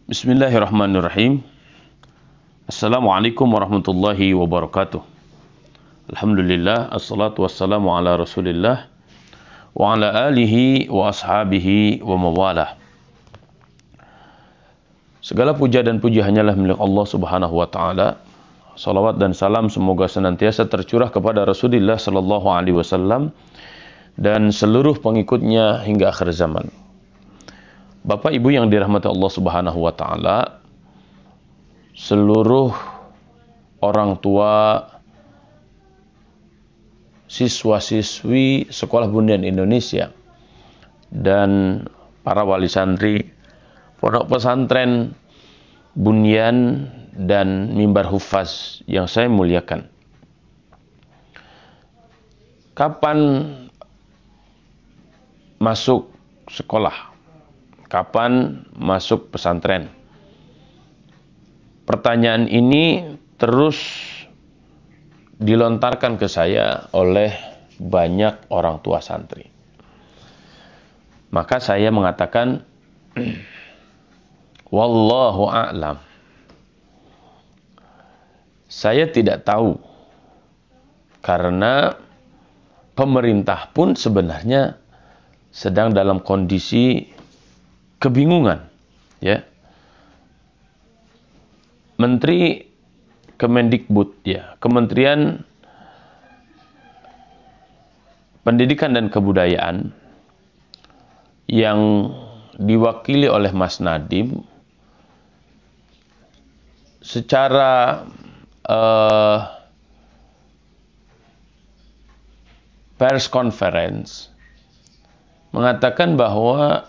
Bismillahirrahmanirrahim. Assalamualaikum warahmatullahi wabarakatuh. Alhamdulillah, assalatu wassalamu ala rasulillah wa ala alihi wa ashabihi wa mawalah. Segala puja dan puji hanyalah milik Allah subhanahu wa ta'ala. Salawat dan salam semoga senantiasa tercurah kepada Rasulullah sallallahu alaihi wasallam dan seluruh pengikutnya hingga akhir zaman. Bapak Ibu yang dirahmati Allah subhanahu wa ta'ala, seluruh orang tua, siswa-siswi Sekolah Bundian Indonesia, dan para wali santri, pondok pesantren, Bundian, dan mimbar hufaz yang saya muliakan. Kapan masuk sekolah? Kapan masuk pesantren? Pertanyaan ini terus dilontarkan ke saya oleh banyak orang tua santri. Maka saya mengatakan, wallahu a'lam. Saya tidak tahu, karena pemerintah pun sebenarnya sedang dalam kondisi kebingungan, ya. Menteri Kemendikbud, ya, Kementerian Pendidikan dan Kebudayaan yang diwakili oleh Mas Nadiem secara press conference mengatakan bahwa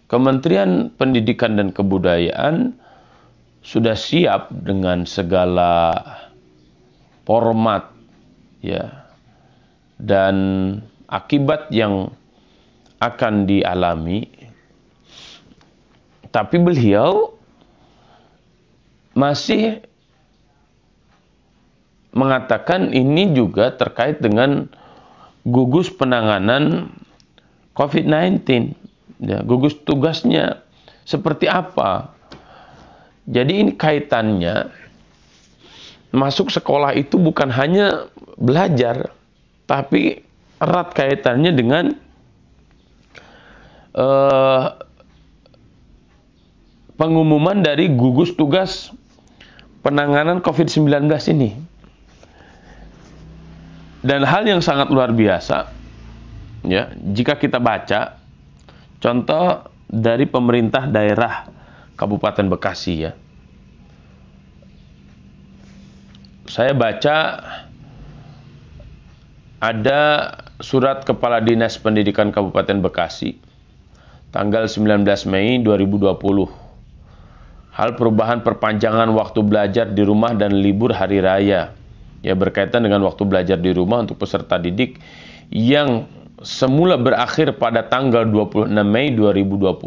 Kementerian Pendidikan dan Kebudayaan sudah siap dengan segala format, ya, dan akibat yang akan dialami. Tapi beliau masih mengatakan ini juga terkait dengan gugus penanganan COVID-19. Ya, gugus tugasnya seperti apa? Jadi ini kaitannya, masuk sekolah itu bukan hanya belajar, tapi erat kaitannya dengan pengumuman dari gugus tugas penanganan COVID-19 ini. Dan hal yang sangat luar biasa, ya, jika kita baca contoh dari pemerintah daerah Kabupaten Bekasi, ya. Saya baca ada surat Kepala Dinas Pendidikan Kabupaten Bekasi tanggal 19 Mei 2020. Hal perubahan perpanjangan waktu belajar di rumah dan libur hari raya, ya, berkaitan dengan waktu belajar di rumah untuk peserta didik yang semula berakhir pada tanggal 26 Mei 2020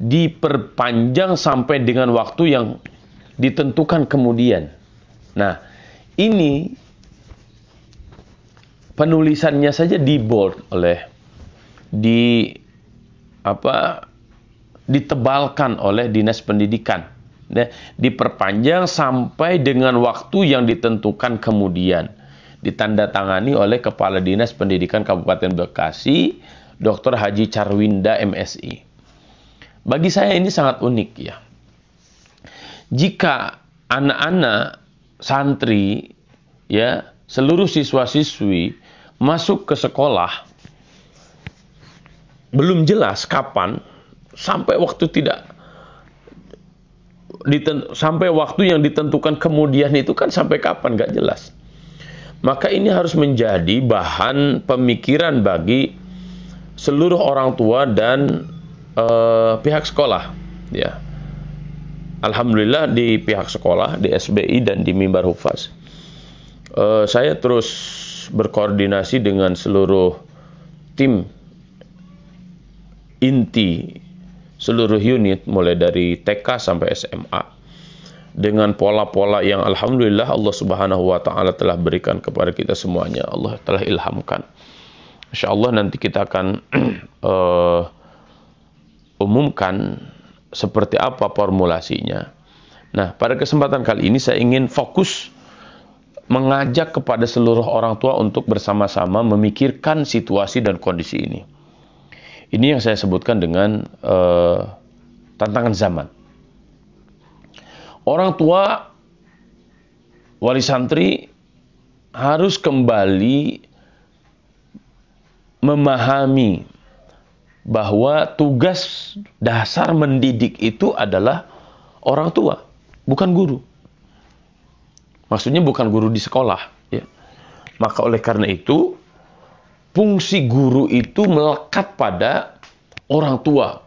diperpanjang sampai dengan waktu yang ditentukan kemudian. Nah, ini penulisannya saja di bold ditebalkan oleh Dinas Pendidikan. Diperpanjang sampai dengan waktu yang ditentukan kemudian. Ditandatangani oleh Kepala Dinas Pendidikan Kabupaten Bekasi, Dr. Haji Carwinda MSI. Bagi saya ini sangat unik, ya. Jika anak-anak santri, ya, seluruh siswa-siswi masuk ke sekolah belum jelas kapan, sampai waktu yang ditentukan kemudian itu kan sampai kapan nggak jelas. Maka ini harus menjadi bahan pemikiran bagi seluruh orang tua dan pihak sekolah, ya. Alhamdulillah di pihak sekolah, di SBI dan di mimbar hufaz, saya terus berkoordinasi dengan seluruh tim inti, seluruh unit mulai dari TK sampai SMA, dengan pola-pola yang alhamdulillah Allah subhanahu wa ta'ala telah berikan kepada kita semuanya. Allah telah ilhamkan. Insya Allah nanti kita akan umumkan seperti apa formulasinya. Nah, pada kesempatan kali ini saya ingin fokus mengajak kepada seluruh orang tua untuk bersama-sama memikirkan situasi dan kondisi ini. Ini yang saya sebutkan dengan tantangan zaman. Orang tua, wali santri harus kembali memahami bahwa tugas dasar mendidik itu adalah orang tua, bukan guru. Maksudnya bukan guru di sekolah. Ya. Maka oleh karena itu, fungsi guru itu melekat pada orang tua.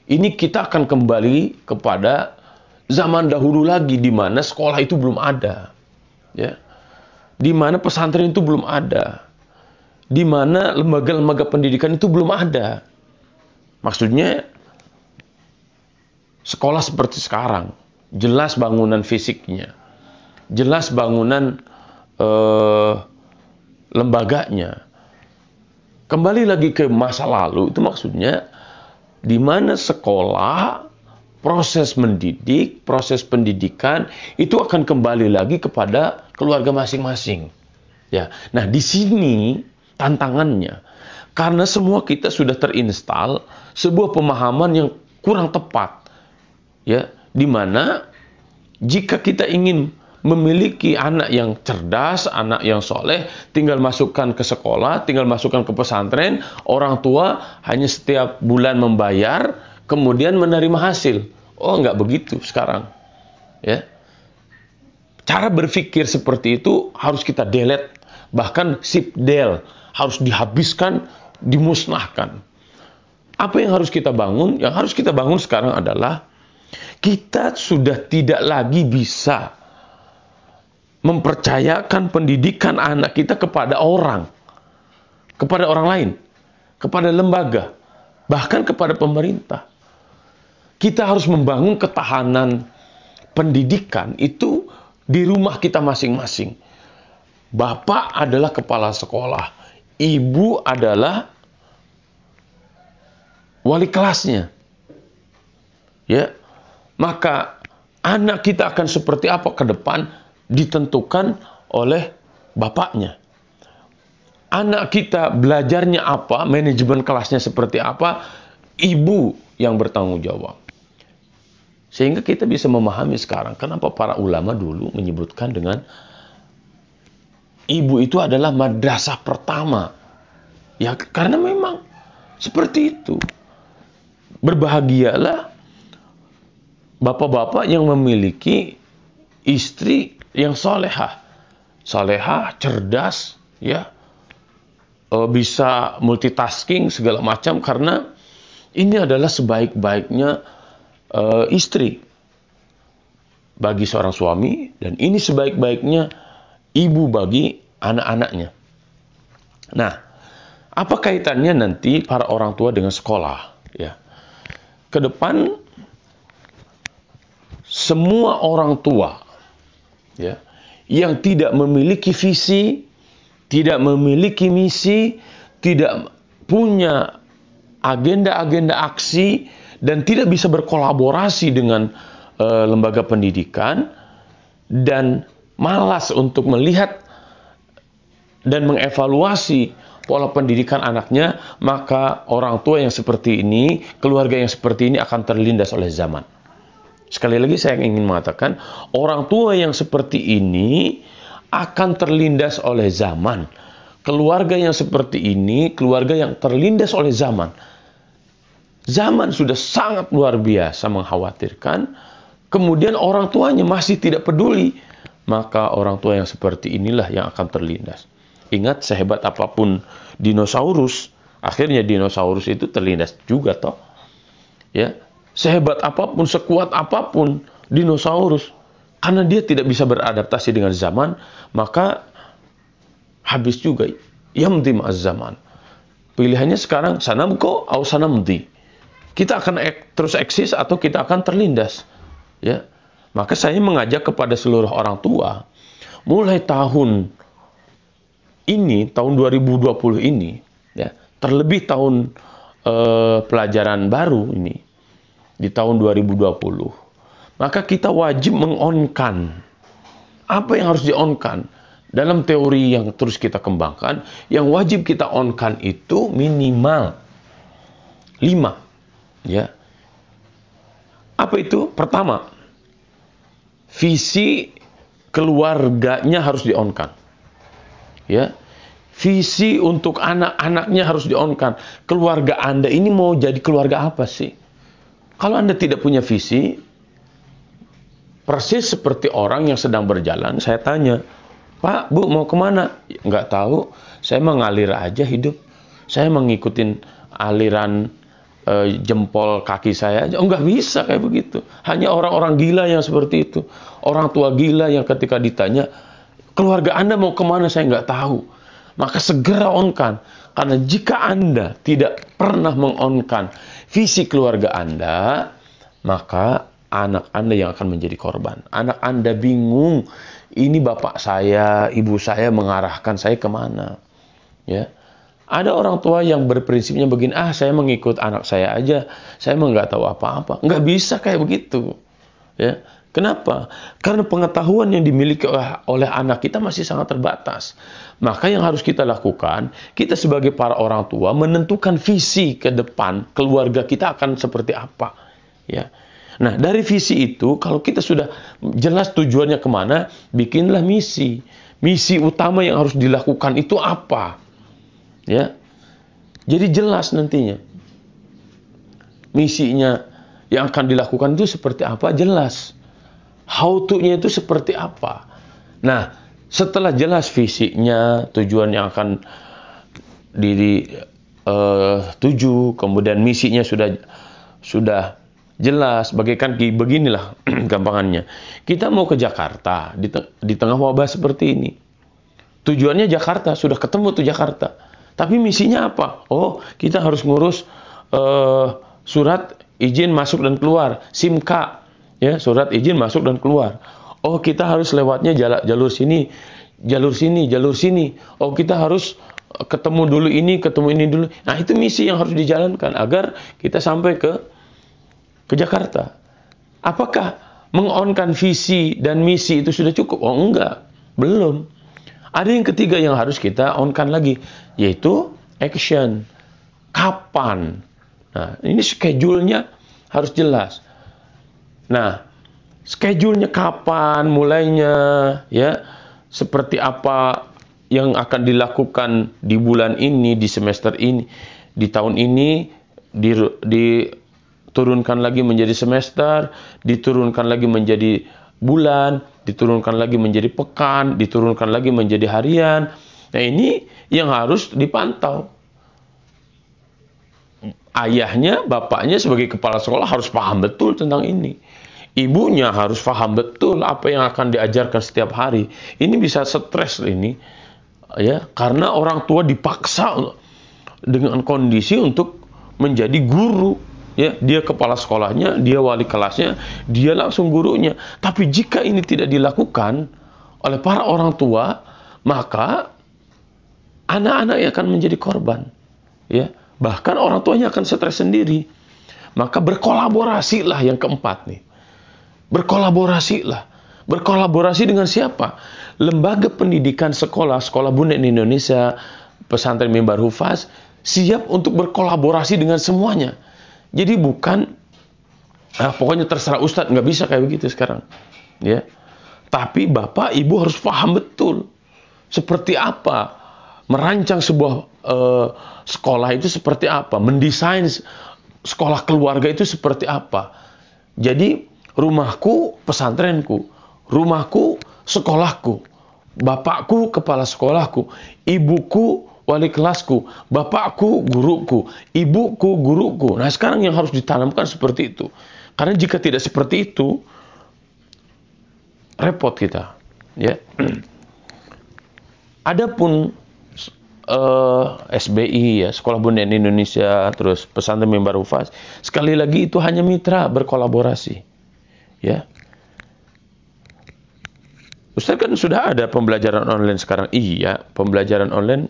Ini kita akan kembali kepada zaman dahulu lagi, di mana sekolah itu belum ada. Ya. Di mana pesantren itu belum ada. Di mana lembaga-lembaga pendidikan itu belum ada. Maksudnya, sekolah seperti sekarang, jelas bangunan fisiknya, jelas bangunan lembaganya. Kembali lagi ke masa lalu, itu maksudnya di mana sekolah, proses mendidik, proses pendidikan itu akan kembali lagi kepada keluarga masing-masing. Ya, nah di sini tantangannya, karena semua kita sudah terinstal sebuah pemahaman yang kurang tepat. Ya, di mana jika kita ingin memiliki anak yang cerdas, anak yang soleh, tinggal masukkan ke sekolah, tinggal masukkan ke pesantren, orang tua hanya setiap bulan membayar, kemudian menerima hasil. Oh, enggak begitu sekarang. Ya. Cara berpikir seperti itu harus kita delete, bahkan sipdel, harus dihabiskan, dimusnahkan. Apa yang harus kita bangun? Yang harus kita bangun sekarang adalah kita sudah tidak lagi bisa mempercayakan pendidikan anak kita kepada orang lain, kepada lembaga, bahkan kepada pemerintah. Kita harus membangun ketahanan pendidikan itu di rumah kita masing-masing. Bapak adalah kepala sekolah, ibu adalah wali kelasnya. Ya, maka anak kita akan seperti apa ke depan ditentukan oleh bapaknya. Anak kita belajarnya apa, manajemen kelasnya seperti apa, ibu yang bertanggung jawab. Sehingga kita bisa memahami sekarang kenapa para ulama dulu menyebutkan dengan ibu itu adalah madrasah pertama. Ya, karena memang seperti itu. Berbahagialah bapak-bapak yang memiliki istri yang solehah, cerdas, ya, bisa multitasking segala macam, karena ini adalah sebaik-baiknya istri bagi seorang suami, dan ini sebaik-baiknya ibu bagi anak-anaknya. Nah, apa kaitannya nanti para orang tua dengan sekolah? Ya, ke depan semua orang tua, ya, yang tidak memiliki visi, tidak memiliki misi, tidak punya agenda-agenda aksi, dan tidak bisa berkolaborasi dengan lembaga pendidikan, dan malas untuk melihat dan mengevaluasi pola pendidikan anaknya, maka orang tua yang seperti ini, keluarga yang seperti ini akan terlindas oleh zaman. Sekali lagi saya ingin mengatakan, orang tua yang seperti ini akan terlindas oleh zaman. Keluarga yang seperti ini, keluarga yang terlindas oleh zaman. Zaman sudah sangat luar biasa mengkhawatirkan, kemudian orang tuanya masih tidak peduli, maka orang tua yang seperti inilah yang akan terlindas. Ingat, sehebat apapun dinosaurus, akhirnya dinosaurus itu terlindas juga toh. Ya, sehebat apapun, sekuat apapun dinosaurus, karena dia tidak bisa beradaptasi dengan zaman, maka habis juga. Yamdi ma'az zaman. Pilihannya sekarang sanamko atau sanamdi. Kita akan terus eksis atau kita akan terlindas. Ya. Maka saya mengajak kepada seluruh orang tua, mulai tahun ini, tahun 2020 ini, ya, terlebih tahun pelajaran baru ini di tahun 2020, maka kita wajib meng-on-kan. Apa yang harus di-on-kan? Dalam teori yang terus kita kembangkan, yang wajib kita on-kan itu minimal 5. Ya. Apa itu? Pertama, visi keluarganya harus di-on-kan. Ya. Visi untuk anak-anaknya harus di-on-kan. Keluarga Anda ini mau jadi keluarga apa sih? Kalau Anda tidak punya visi, persis seperti orang yang sedang berjalan, saya tanya, Pak, Bu, mau kemana? Nggak tahu, saya mengalir aja hidup. Saya mengikutin aliran jempol kaki saya aja. Nggak bisa kayak begitu. Hanya orang-orang gila yang seperti itu. Orang tua gila yang ketika ditanya, keluarga Anda mau kemana? Saya nggak tahu. Maka segera on-kan. Karena jika Anda tidak pernah meng-on-kan visi keluarga Anda, maka anak Anda yang akan menjadi korban. Anak Anda bingung, ini bapak saya, ibu saya mengarahkan saya kemana. Ya, ada orang tua yang berprinsipnya begini, saya mengikut anak saya aja, saya emang nggak tahu apa-apa. Nggak bisa kayak begitu. Ya, kenapa? Karena pengetahuan yang dimiliki oleh anak kita masih sangat terbatas. Maka yang harus kita lakukan, kita sebagai para orang tua menentukan visi ke depan keluarga kita akan seperti apa. Ya. Nah, dari visi itu, kalau kita sudah jelas tujuannya kemana, bikinlah misi. Misi utama yang harus dilakukan itu apa? Ya, jadi jelas nantinya. Misinya yang akan dilakukan itu seperti apa? Jelas. How to-nya itu seperti apa? Nah, setelah jelas visinya, tujuan yang akan tuju, kemudian misinya sudah jelas, bagaikan beginilah gampangannya. Kita mau ke Jakarta di tengah wabah seperti ini. Tujuannya Jakarta, sudah ketemu tuh Jakarta. Tapi misinya apa? Oh, kita harus ngurus surat izin masuk dan keluar, SIM-K, ya, surat izin masuk dan keluar. Oh, kita harus lewatnya jalur sini, jalur sini, jalur sini. Oh, kita harus ketemu dulu ini, ketemu ini dulu. Nah, itu misi yang harus dijalankan agar kita sampai ke Jakarta. Apakah meng-on-kan visi dan misi itu sudah cukup? Oh, enggak. Belum. Ada yang ketiga yang harus kita on-kan lagi, yaitu action. Kapan? Nah, ini schedule-nya harus jelas. Nah, schedule-nya kapan, mulainya, ya, seperti apa yang akan dilakukan di bulan ini, di semester ini, di tahun ini, diturunkan lagi menjadi semester, diturunkan lagi menjadi bulan, diturunkan lagi menjadi pekan, diturunkan lagi menjadi harian. Nah, ini yang harus dipantau. Ayahnya, bapaknya sebagai kepala sekolah harus paham betul tentang ini. Ibunya harus paham betul apa yang akan diajarkan setiap hari. Ini bisa stres ini, ya, karena orang tua dipaksa dengan kondisi untuk menjadi guru. Ya, dia kepala sekolahnya, dia wali kelasnya, dia langsung gurunya. Tapi jika ini tidak dilakukan oleh para orang tua, maka anak-anak yang akan menjadi korban. Ya, bahkan orang tuanya akan stres sendiri. Maka berkolaborasilah yang keempat nih. Berkolaborasilah. Berkolaborasi dengan siapa? Lembaga pendidikan sekolah Bunda di Indonesia, Pesantren Mimbar Hufaz, siap untuk berkolaborasi dengan semuanya. Jadi bukan, pokoknya terserah Ustadz, nggak bisa kayak begitu sekarang. Ya. Tapi Bapak, Ibu harus paham betul. Seperti apa merancang sebuah sekolah itu seperti apa. Mendesain sekolah keluarga itu seperti apa. Jadi rumahku pesantrenku, rumahku sekolahku, bapakku kepala sekolahku, ibuku wali kelasku, bapakku guruku, ibuku guruku. Nah, sekarang yang harus ditanamkan seperti itu. Karena jika tidak seperti itu, repot kita. Ya. Adapun SBI, ya, Sekolah Bunda Indonesia, terus Pesantren Mimbar Hufaz, sekali lagi itu hanya mitra berkolaborasi. Ya. Ustaz, kan sudah ada pembelajaran online sekarang. Iya, pembelajaran online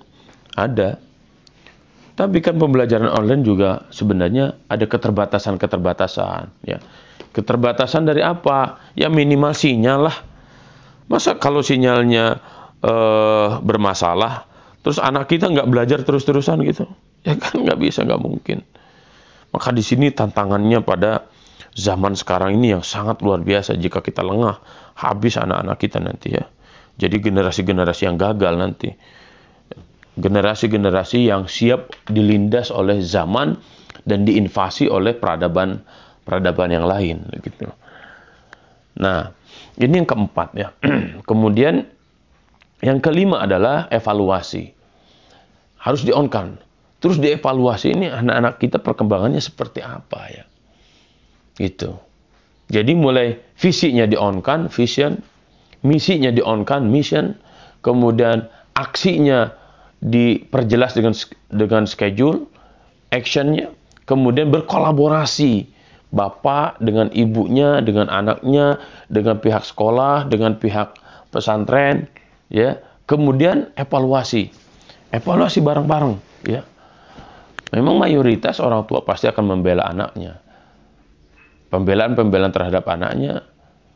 ada. Tapi kan pembelajaran online juga sebenarnya ada keterbatasan-keterbatasan, ya. Keterbatasan dari apa? Ya minimal sinyal lah. Masa kalau sinyalnya bermasalah, terus anak kita nggak belajar terus-terusan gitu? Ya kan nggak bisa, nggak mungkin. Maka di sini tantangannya pada zaman sekarang ini yang sangat luar biasa. Jika kita lengah, habis anak-anak kita nanti ya. Jadi generasi-generasi yang gagal nanti. Generasi-generasi yang siap dilindas oleh zaman dan diinvasi oleh peradaban yang lain gitu. Nah, ini yang keempat ya. Kemudian yang kelima adalah evaluasi. Harus di-on-kan. Terus dievaluasi ini anak-anak kita perkembangannya seperti apa ya. Gitu. Jadi mulai visinya di-on-kan, vision, misinya di-on-kan, mission, kemudian aksinya diperjelas dengan schedule, actionnya, kemudian berkolaborasi bapak dengan ibunya, dengan anaknya, dengan pihak sekolah, dengan pihak pesantren, ya. Kemudian evaluasi bareng-bareng, ya. Memang mayoritas orang tua pasti akan membela anaknya. Pembelaan terhadap anaknya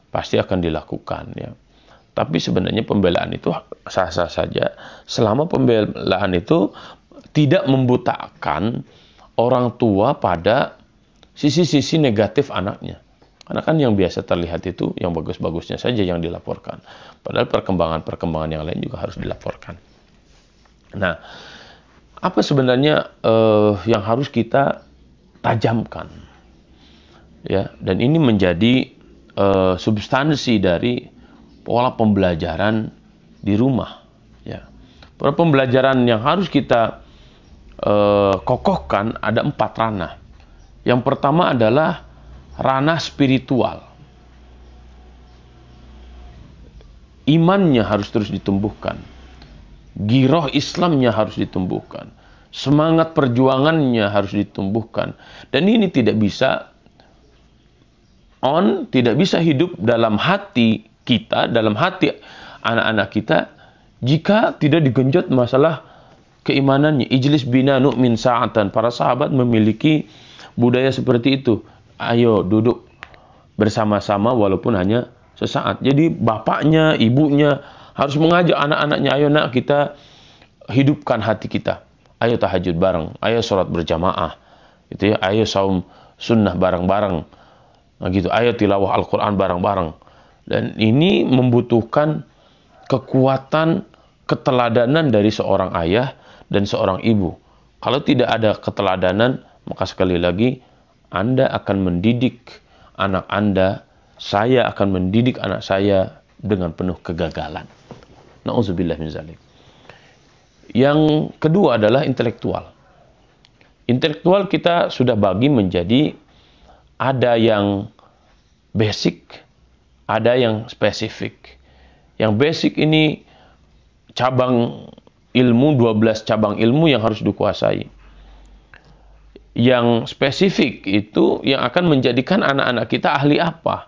pasti akan dilakukan, ya. Tapi sebenarnya pembelaan itu sah-sah saja selama pembelaan itu tidak membutakan orang tua pada sisi-sisi negatif anaknya. Karena kan yang biasa terlihat itu yang bagus-bagusnya saja yang dilaporkan. Padahal perkembangan yang lain juga harus dilaporkan. Nah, apa sebenarnya yang harus kita tajamkan? Ya, dan ini menjadi substansi dari pola pembelajaran di rumah. Ya. Pola pembelajaran yang harus kita kokohkan ada 4 ranah. Yang pertama adalah ranah spiritual. Imannya harus terus ditumbuhkan. Giroh Islamnya harus ditumbuhkan. Semangat perjuangannya harus ditumbuhkan. Dan ini tidak bisa tidak bisa hidup dalam hati kita, dalam hati anak-anak kita, jika tidak digenjot masalah keimanannya. Ijlis bina nu'min sa'atan. Para sahabat memiliki budaya seperti itu. Ayo duduk bersama-sama walaupun hanya sesaat. Jadi bapaknya, ibunya harus mengajak anak-anaknya, ayo nak kita hidupkan hati kita. Ayo tahajud bareng, ayo sholat berjamaah. Gitu ya, ayo saum sunnah bareng-bareng. Nah gitu, ayo tilawah Al-Quran bareng-bareng. Dan ini membutuhkan kekuatan keteladanan dari seorang ayah dan seorang ibu. Kalau tidak ada keteladanan, maka sekali lagi Anda akan mendidik anak Anda, saya akan mendidik anak saya dengan penuh kegagalan. Na'udzubillah min zalik. Yang kedua adalah intelektual. Intelektual kita sudah bagi menjadi ada yang basic, ada yang spesifik. Yang basic ini cabang ilmu, 12 cabang ilmu yang harus dikuasai. Yang spesifik itu yang akan menjadikan anak-anak kita ahli apa.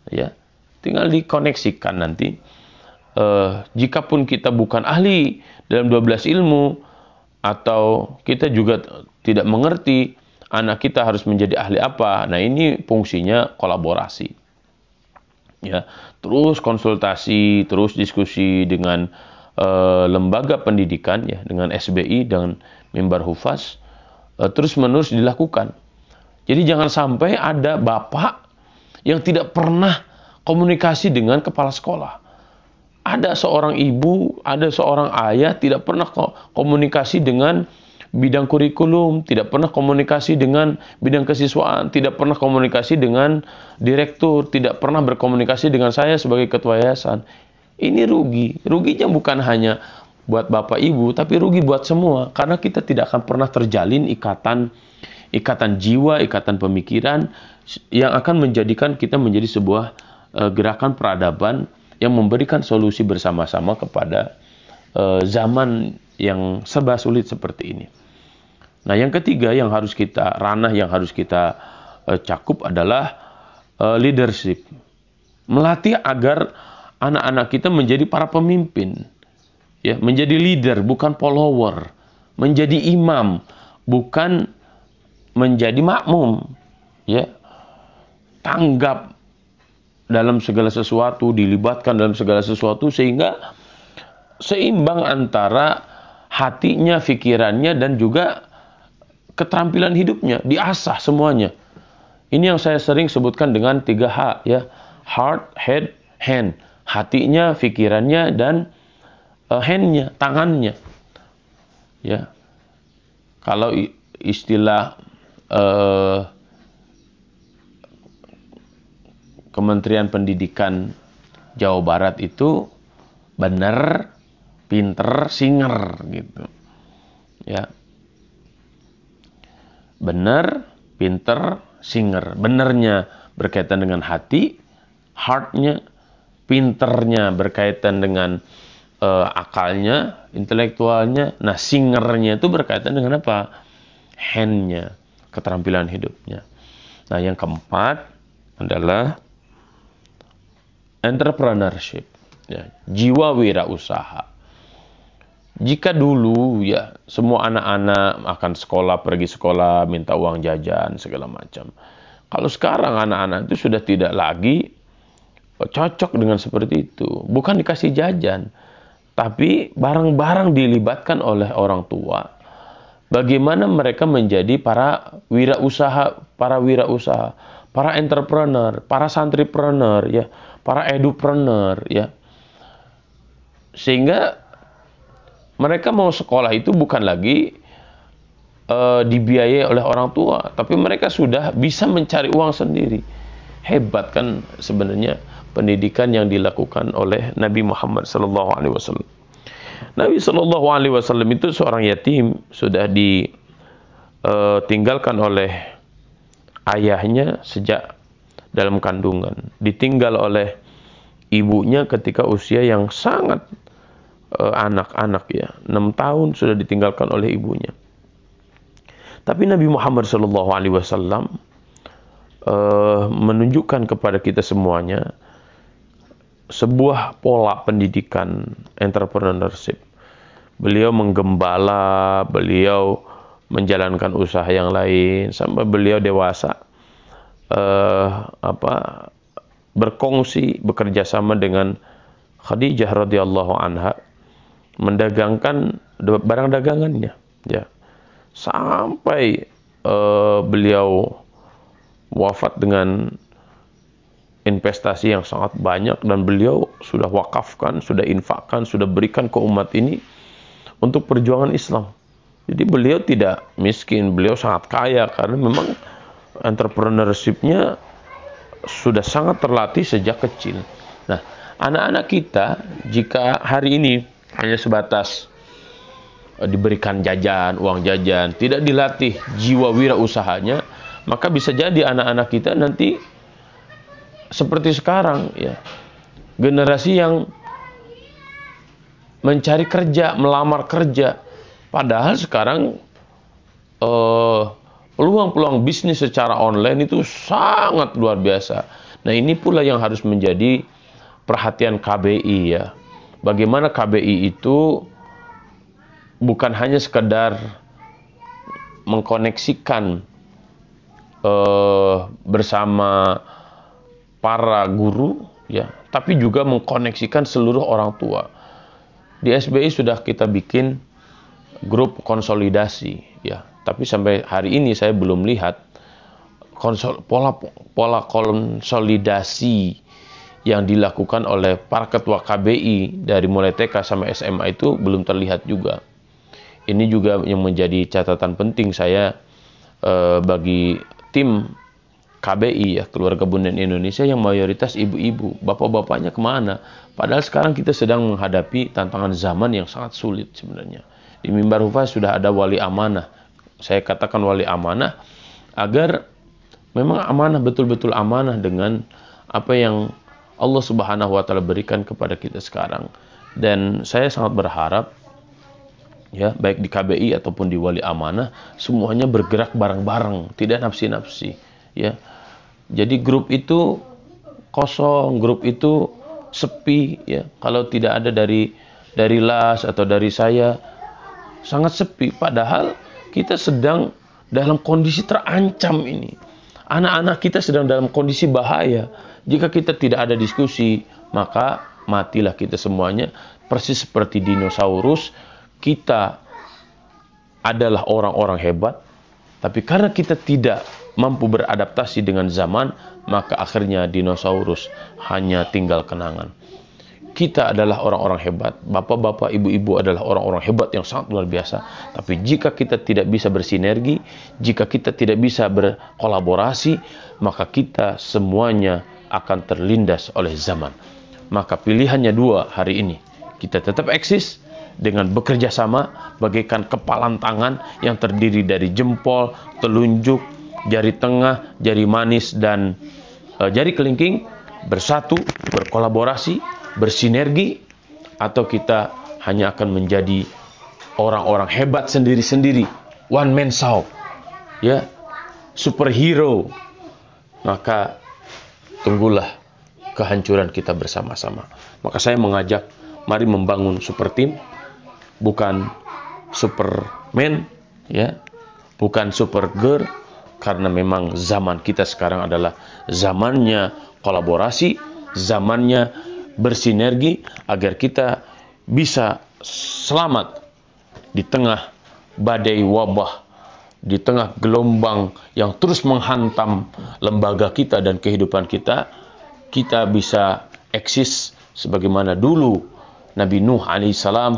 Ya, tinggal dikoneksikan nanti. Jikapun kita bukan ahli dalam 12 ilmu, atau kita juga tidak mengerti anak kita harus menjadi ahli apa. Nah, ini fungsinya kolaborasi. Ya, terus konsultasi, terus diskusi dengan lembaga pendidikan, ya, dengan SBI, dengan Mimbar Hufaz, terus menerus dilakukan. Jadi jangan sampai ada bapak yang tidak pernah komunikasi dengan kepala sekolah. Ada seorang ibu, ada seorang ayah tidak pernah komunikasi dengan bidang kurikulum, tidak pernah komunikasi dengan bidang kesiswaan, tidak pernah komunikasi dengan direktur, tidak pernah berkomunikasi dengan saya sebagai ketua yayasan. Ini rugi. Ruginya bukan hanya buat bapak ibu, tapi rugi buat semua. Karena kita tidak akan pernah terjalin ikatan jiwa, ikatan pemikiran yang akan menjadikan kita menjadi sebuah gerakan peradaban yang memberikan solusi bersama-sama kepada zaman yang serba sulit seperti ini. Nah, yang ketiga ranah yang harus kita cakup adalah leadership. Melatih agar anak-anak kita menjadi para pemimpin. Ya, menjadi leader, bukan follower. menjadi imam, bukan menjadi makmum. Ya, tanggap dalam segala sesuatu, dilibatkan dalam segala sesuatu sehingga seimbang antara hatinya, pikirannya, dan juga keterampilan hidupnya, diasah semuanya. Ini yang saya sering sebutkan dengan 3H, ya. Heart, head, hand. Hatinya, pikirannya, dan handnya, tangannya. Ya. Kalau istilah Kementerian Pendidikan Jawa Barat itu bener, pinter, singer gitu. Ya. Bener, pinter, singer. Benernya berkaitan dengan hati, heartnya, pinternya berkaitan dengan akalnya, intelektualnya. Nah, singernya itu berkaitan dengan apa? Handnya, keterampilan hidupnya. Nah, yang keempat adalah entrepreneurship, ya, jiwa wirausaha. Jika dulu ya semua anak-anak akan sekolah, pergi sekolah, minta uang jajan segala macam. Kalau sekarang anak-anak itu sudah tidak lagi cocok dengan seperti itu. Bukan dikasih jajan, tapi barang-barang dilibatkan oleh orang tua. Bagaimana mereka menjadi para wirausaha, para entrepreneur, para santripreneur, ya, para edupreneur, ya. Sehingga mereka mau sekolah itu bukan lagi dibiayai oleh orang tua, tapi mereka sudah bisa mencari uang sendiri. Hebat kan sebenarnya pendidikan yang dilakukan oleh Nabi Muhammad SAW. Nabi SAW itu seorang yatim, sudah ditinggalkan oleh ayahnya sejak dalam kandungan, ditinggal oleh ibunya ketika usia yang sangat anak-anak, ya, 6 tahun sudah ditinggalkan oleh ibunya. Tapi Nabi Muhammad SAW menunjukkan kepada kita semuanya sebuah pola pendidikan entrepreneurship. Beliau menggembala, beliau menjalankan usaha yang lain sampai beliau dewasa, berkongsi, bekerja sama dengan Khadijah radhiyallahu anha, mendagangkan barang dagangannya, ya, sampai beliau wafat dengan investasi yang sangat banyak, dan beliau sudah wakafkan, sudah infakkan, sudah berikan ke umat ini untuk perjuangan Islam. Jadi beliau tidak miskin, beliau sangat kaya karena memang entrepreneurship-nya sudah sangat terlatih sejak kecil. Nah, anak-anak kita jika hari ini hanya sebatas diberikan jajan, uang jajan, tidak dilatih jiwa wirausahanya, maka bisa jadi anak-anak kita nanti seperti sekarang, ya, generasi yang mencari kerja, melamar kerja, padahal sekarang peluang-peluang bisnis secara online itu sangat luar biasa. Nah, ini pula yang harus menjadi perhatian KBI, ya. Bagaimana KBI itu bukan hanya sekedar mengkoneksikan bersama para guru, ya, tapi juga mengkoneksikan seluruh orang tua. Di SBI sudah kita bikin grup konsolidasi, ya, tapi sampai hari ini saya belum lihat pola konsolidasi yang dilakukan oleh para ketua KBI dari mulai TK sampai SMA itu belum terlihat juga. Ini juga yang menjadi catatan penting saya bagi tim KBI, ya, Keluarga Bondan Indonesia, yang mayoritas ibu-ibu. Bapak-bapaknya kemana? Padahal sekarang kita sedang menghadapi tantangan zaman yang sangat sulit sebenarnya. Di Mimbar Hufaz sudah ada wali amanah. Saya katakan wali amanah agar memang amanah, betul-betul amanah dengan apa yang Allah Subhanahu wa Ta'ala berikan kepada kita sekarang. Dan saya sangat berharap, ya, baik di KBI ataupun di wali amanah, semuanya bergerak bareng-bareng, tidak nafsi-nafsi, ya. Jadi grup itu kosong, grup itu sepi, ya. Kalau tidak ada dari Las atau dari saya, sangat sepi. Padahal kita sedang dalam kondisi terancam ini. Anak-anak kita sedang dalam kondisi bahaya. Jika kita tidak ada diskusi, maka matilah kita semuanya. Persis seperti dinosaurus, kita adalah orang-orang hebat, tapi karena kita tidak mampu beradaptasi dengan zaman, maka akhirnya dinosaurus hanya tinggal kenangan. Kita adalah orang-orang hebat. Bapak-bapak, ibu-ibu adalah orang-orang hebat yang sangat luar biasa. Tapi jika kita tidak bisa bersinergi, jika kita tidak bisa berkolaborasi, maka kita semuanya akan terlindas oleh zaman. Maka pilihannya dua hari ini. Kita tetap eksis dengan bekerja sama bagaikan kepalan tangan yang terdiri dari jempol, telunjuk, jari tengah, jari manis, dan jari kelingking bersatu, berkolaborasi, bersinergi, atau kita hanya akan menjadi orang-orang hebat sendiri-sendiri, one man show, ya, superhero. Maka tunggulah kehancuran kita bersama-sama. Maka saya mengajak, mari membangun super team, bukan superman, ya, bukan super girl, karena memang zaman kita sekarang adalah zamannya kolaborasi, zamannya bersinergi agar kita bisa selamat di tengah badai wabah, di tengah gelombang yang terus menghantam lembaga kita dan kehidupan kita. Kita bisa eksis sebagaimana dulu Nabi Nuh alaihissalam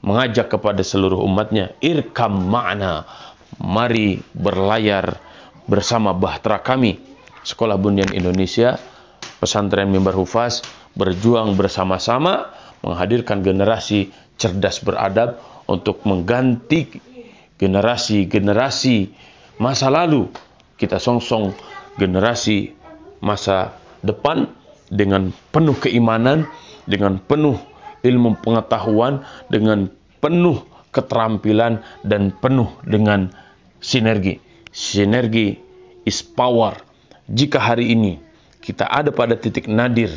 mengajak kepada seluruh umatnya, irkam ma'na, mari berlayar bersama bahtera kami. Sekolah Bunyan Indonesia, Pesantren Mimbar Hufaz, berjuang bersama-sama menghadirkan generasi cerdas beradab untuk mengganti generasi-generasi masa lalu. Kita songsong generasi masa depan dengan penuh keimanan, dengan penuh ilmu pengetahuan, dengan penuh keterampilan, dan penuh dengan sinergi. Sinergi is power. Jika hari ini kita ada pada titik nadir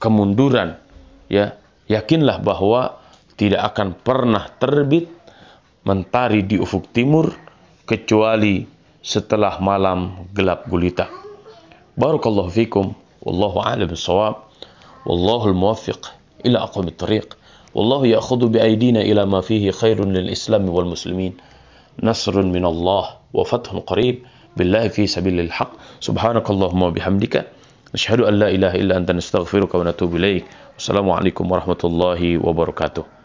kemunduran, ya, yakinlah bahwa tidak akan pernah terbit mentari di ufuk timur kecuali setelah malam gelap gulita. Barakallahu fikum, wallahu a'lam bissawab, wallahu al-muwaffiq ila aqwamit thariq, wallahu ya'khudhu bi aydina ila ma fihi khairun lil islam wal muslimin. Nasrun min Allah wa fathun qarib, billahi fi sabilil haq. Subhanakallahumma wa bihamdika, nashhadu an la ilaha illa anta nastaghfiruka wa natubu ilaik. Wassalamualaikum warahmatullahi wabarakatuh.